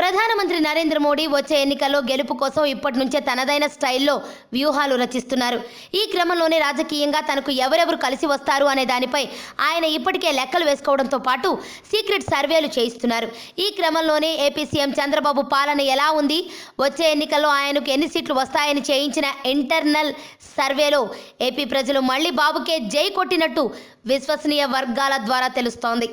ప్రధానమంత్రి నరేంద్ర మోడీ వచ్చే ఎన్నికల్లో గెలుపు కోసం ఇప్పటి నుంచే తనదైన స్టైల్లో వ్యూహాలు రచిస్తున్నారు. ఈ క్రమంలోనే రాజకీయంగా తనకు ఎవరెవరు కలిసి వస్తారు అనే దానిపై ఆయన ఇప్పటికే లెక్కలు వేసుకోవడంతో పాటు సీక్రెట్ సర్వేలు చేయిస్తున్నారు. ఈ క్రమంలోనే ఏపీ సీఎం చంద్రబాబు పాలన ఎలా ఉంది, వచ్చే ఎన్నికల్లో ఆయనకు ఎన్ని సీట్లు వస్తాయని చేయించిన ఇంటర్నల్ సర్వేలో ఏపీ ప్రజలు మళ్లీ బాబుకే జై కొట్టినట్టు విశ్వసనీయ వర్గాల ద్వారా తెలుస్తోంది.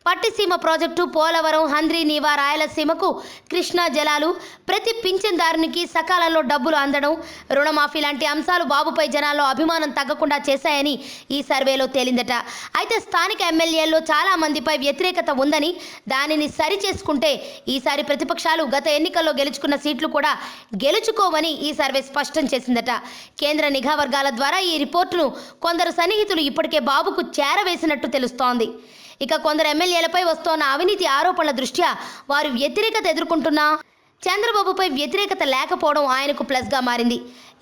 పట్టిసీమ ప్రాజెక్టు, పోలవరం, హంద్రీ నీవా, రాయలసీమకు కృష్ణా జలాలు, ప్రతి పింఛన్దారునికి సకాలంలో డబ్బులు అందడం, రుణమాఫీ లాంటి అంశాలు బాబుపై జనాల్లో అభిమానం తగ్గకుండా చేశాయని ఈ సర్వేలో తేలిందట. అయితే స్థానిక ఎమ్మెల్యేల్లో చాలా మందిపై వ్యతిరేకత ఉందని, దానిని సరిచేసుకుంటే ఈసారి ప్రతిపక్షాలు గత ఎన్నికల్లో గెలుచుకున్న సీట్లు కూడా గెలుచుకోవని ఈ సర్వే స్పష్టం చేసిందట. కేంద్ర నిఘా వర్గాల ద్వారా ఈ రిపోర్టును కొందరు సన్నిహితులు ఇప్పటికే బాబుకు చేరవేసినట్టు తెలుస్తోంది. ఇక కొందరు ఎమ్మెల్యేలపై వస్తోన్న అవినీతి ఆరోపణల దృష్ట్యా వారు వ్యతిరేకత ఎదుర్కొంటున్నా చంద్రబాబుపై వ్యతిరేకత లేకపోవడం ఆయనకు ప్లస్గా మారింది.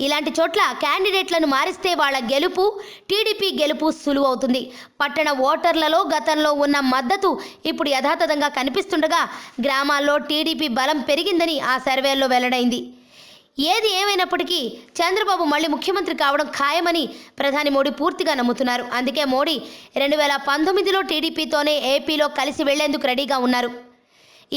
ఇలాంటి చోట్ల క్యాండిడేట్లను మారిస్తే వాళ్ళ గెలుపు, టీడీపీ గెలుపు సులువు అవుతుంది. పట్టణ ఓటర్లలో గతంలో ఉన్న మద్దతు ఇప్పుడు యథాతథంగా కనిపిస్తుండగా గ్రామాల్లో టీడీపీ బలం పెరిగిందని ఆ సర్వేల్లో వెల్లడైంది. ఏది ఏమైనప్పటికీ చంద్రబాబు మళ్ళీ ముఖ్యమంత్రి కావడం ఖాయమని ప్రధాని మోడీ పూర్తిగా నమ్ముతున్నారు. అందుకే మోడీ 2019లో టీడీపీతోనే ఏపీలో కలిసి వెళ్లేందుకు రెడీగా ఉన్నారు.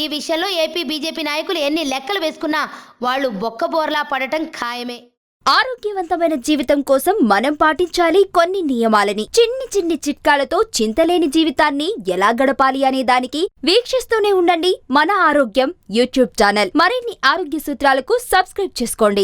ఈ విషయంలో ఏపీ బీజేపీ నాయకులు ఎన్ని లెక్కలు వేసుకున్నా వాళ్ళు బొక్కబోర్లా పడటం ఖాయమే. ఆరోగ్యవంతమైన జీవితం కోసం మనం పాటించాలి కొన్ని నియమాలని. చిన్ని చిన్ని చిట్కాలతో చింతలేని జీవితాన్ని ఎలా గడపాలి అనే దానికి వీక్షిస్తూనే ఉండండి మన ఆరోగ్యం యూట్యూబ్ ఛానల్. మరిన్ని ఆరోగ్య సూత్రాలకు సబ్స్క్రైబ్ చేసుకోండి.